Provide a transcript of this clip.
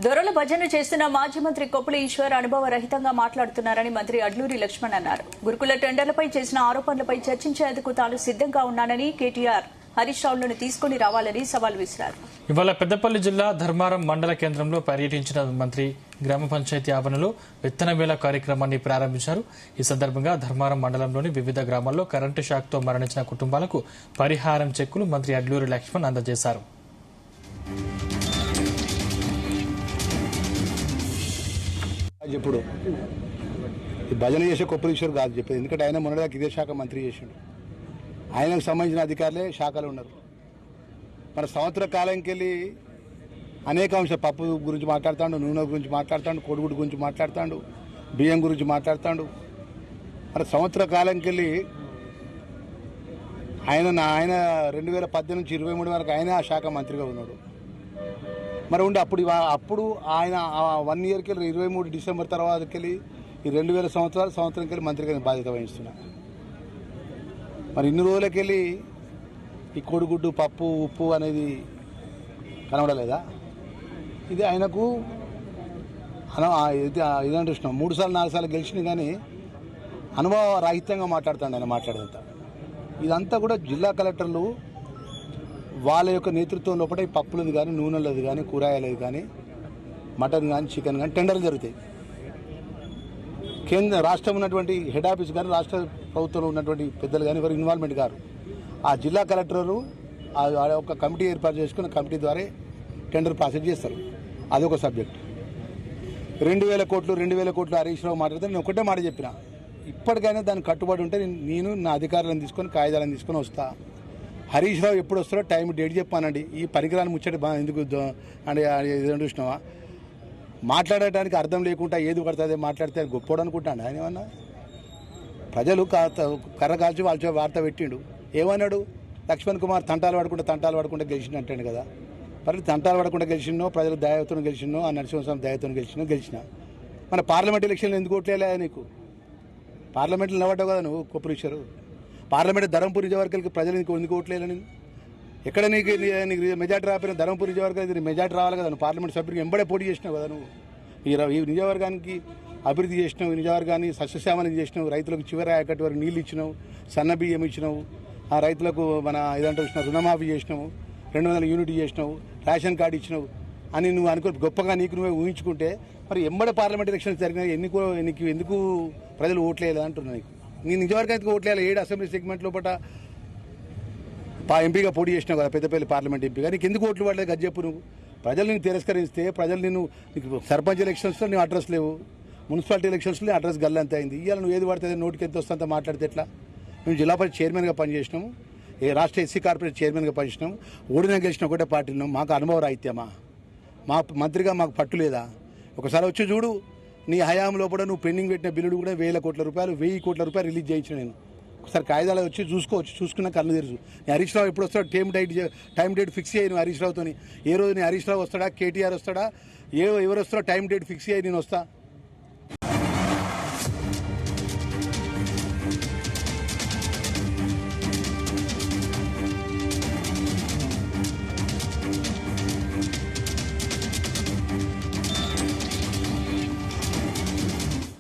దొరల భజన చేస్తున్న మాజీ మంత్రి కొప్పుల ఈశ్వర్ అనుభవ రహితంగా మాట్లాడుతున్నారని మంత్రి అడ్లూరి లక్ష్మణ్ అన్నారు. గురుకుల టెండర్లపై చేసిన ఆరోపణలపై చర్చించేందుకు తాను సిద్దంగా ఉన్నానని కేటీఆర్ హరీష్ రావులను తీసుకుని రావాలని సవాల్ విసిరారు. ఇవాళ పెద్దపల్లి జిల్లా ధర్మారం మండల కేంద్రంలో పర్యటించిన మంత్రి గ్రామ పంచాయతీ ఆవరణలో విత్తన వేల కార్యక్రమాన్ని ప్రారంభించారు. ఈ సందర్భంగా ధర్మారం మండలంలోని వివిధ గ్రామాల్లో కరెంటు షాక్తో మరణించిన కుటుంబాలకు పరిహారం చెక్కులు మంత్రి అడ్లూరి లక్ష్మణ్ అందజేశారు. ఇప్పుడు భజన చేసే కొప్పుల ఈశ్వర్ కాదు చెప్పేది, ఎందుకంటే ఆయన మొన్నటిదాకా ఇదే శాఖ మంత్రి చేసిండు. ఆయనకు సంబంధించిన అధికారులే శాఖలు ఉన్నారు. మన సంవత్సర కాలంకి వెళ్ళి అనేక అంశాలు, పప్పు గురించి మాట్లాడుతాడు, నూనె గురించి మాట్లాడుతాడు, కోడిగుడ్డు గురించి మాట్లాడుతాడు, బియ్యం గురించి మాట్లాడుతాడు. మన సంవత్సర కాలంకి వెళ్ళి ఆయన 2018 నుంచి 23 వరకు ఆయన ఆ శాఖ మంత్రిగా ఉన్నాడు. మరి ఉండి అప్పుడు ఆయన 1 ఇయర్కి వెళ్ళి 23 డిసెంబర్ తర్వాతకి వెళ్ళి ఈ 2000 సంవత్సరంకి వెళ్ళి మంత్రిగా బాధ్యత వహిస్తున్నా. మరి ఇన్ని రోజులకి వెళ్ళి ఈ కోడిగుడ్డు పప్పు ఉప్పు అనేది కనబడలేదా? ఇది ఆయనకు ఇదంటే ఇష్టం. 3 సార్లు 4 సార్లు గెలిచినా కానీ అనుభవ రాహిత్యంగా మాట్లాడుతాడు ఆయన మాట్లాడేదంతా. ఇదంతా కూడా జిల్లా కలెక్టర్లు వాళ్ళ యొక్క నేతృత్వం లోపల ఈ పప్పులది కానీ, నూనెలది కానీ, కూరగాయలది కానీ, మటన్ కానీ, చికెన్ కానీ టెండర్లు జరుగుతాయి. రాష్ట్రం ఉన్నటువంటి హెడ్ ఆఫీస్ కానీ, రాష్ట్ర ప్రభుత్వంలో ఉన్నటువంటి పెద్దలు కానీ ఎవరు ఇన్వాల్వ్మెంట్ గారు. ఆ జిల్లా కలెక్టర్లు ఒక కమిటీ ఏర్పాటు చేసుకుని కమిటీ ద్వారా టెండర్ ప్రాసెస్ చేస్తారు. అదొక సబ్జెక్ట్. 2000 కోట్లు హరీష్ రావు మాట్లాడితే నేను ఒకటే మాట చెప్పిన, ఇప్పటికైనా దానికి కట్టుబడి ఉంటే నేను నా అధికారులను తీసుకొని కాగితాలను తీసుకొని వస్తా. హరీష్ రావు ఎప్పుడు వస్తారో టైం డేట్ చెప్పానండి. ఈ పరికరాన్ని ముచ్చట ఎందుకు అంటే చూసినావా, మాట్లాడటానికి అర్థం లేకుండా ఏది పడుతుంది మాట్లాడితే గొప్పోడు అనుకుంటాను. ఆయన ఏమన్నా ప్రజలు కర్ర కాల్చి వాళ్ళ వార్త పెట్టిండు. ఏమన్నాడు? లక్ష్మణ్ కుమార్ తంటాలు పడకుండా గెలిచిండు అంటాడు కదా. మరి తంటాలు పడకుండా గెలిచినో, ప్రజలు దయతో గెలిచినో, ఆ నరసింహస్వామి దయతో గెలిచిన. మన పార్లమెంట్ ఎలక్షన్లు ఎందుకు ఓట్లేదా? నీకు పార్లమెంట్లో నిలబడ్డావు కదా నువ్వు కొప్పుల ఈశ్వర్. పార్లమెంట్ ధర్మపురి నియోజకవర్గాలకి ప్రజలు ఎందుకు ఓట్లేదని, ఎక్కడ నీకు మెజార్టీ రాకపోయినా ధర్మపురి నియోజకవర్గానికి మెజార్టీ రావాలి కదా. నువ్వు పార్లమెంట్ సభ్యుడికి ఎంబడే పోటీ చేసినావు కదా. నువ్వు ఈ నియోజకవర్గానికి అభివృద్ధి చేసినావు, ఈ నియోజకవర్గాన్ని సస్యశ్యామలం చేసినావు, రైతులకు చివరి ఆయకట్టు వరకు నీళ్ళు ఇచ్చినావు, సన్న బియ్యం ఇచ్చినావు, ఆ రైతులకు మన ఇదంటే రుణమాఫీ చేసినావు, 200 యూనిట్ చేసినావు, రేషన్ కార్డు ఇచ్చినావు అని నువ్వు గొప్పగా నీకు నువ్వే ఊహించుకుంటే మరి ఎంబడే పార్లమెంట్ ఎలక్షన్స్ జరిగినా నీకు ఎందుకు ప్రజలు ఓట్లేదు అంటున్నా. నీ నిజవర్గానికి ఓట్లేయాలి. 7 అసెంబ్లీ సెగ్మెంట్ లోపల ఎంపీగా పోటీ చేసినావు కదా, పెద్దపల్లి పార్లమెంట్ ఎంపీగా. నీకు ఎందుకు ఓట్లు పడలేదు గది చెప్పు. నువ్వు ప్రజలు నేను తిరస్కరిస్తే ప్రజలు నీకు సర్పంచ్ ఎలక్షన్స్లో నీ అడ్రస్ లేవు, మున్సిపాలిటీ ఎలక్షన్స్లో నీ అడ్రస్ గల్లంత అయింది. ఇవాళ నువ్వు ఏది పడితే నోటికి ఎంత వస్తుందంత మాట్లాడితే ఎట్లా? మేము జిల్లా పరిషత్ చైర్మన్గా పనిచేసినాము, రాష్ట్ర ఎస్సీ కార్పొరేట్ చైర్మన్గా పనిచేసినాము. ఓడినా గెలిచిన ఒకటే పార్టీలో మాకు అనుభవ రాహిత్యమా? మా మంత్రిగా మాకు పట్టు లేదా? ఒకసారి వచ్చి చూడు, నీ హయాం లోపల నువ్వు పెండింగ్ పెట్టిన బిల్లుడు కూడా 1000 కోట్ల రూపాయలు 1000 కోట్ల రూపాయలు రిలీజ్ చేయించిన. నేను ఒకసారి కాగితాలు వచ్చి చూసుకోవచ్చు, చూసుకున్న కళ్ళు తెరుచు. నీ హరీష్ రావు ఎప్పుడు వస్తాడు? టైం డేట్ ఫిక్స్ అయ్యి నువ్వు హరీష్ రావుతో. ఏ రోజు నీ హరీష్ రావు వస్తాడా, కేటీఆర్ వస్తాడా, ఎవరు వస్తాడో టైం డేట్ ఫిక్స్ అయ్యి నేను వస్తా.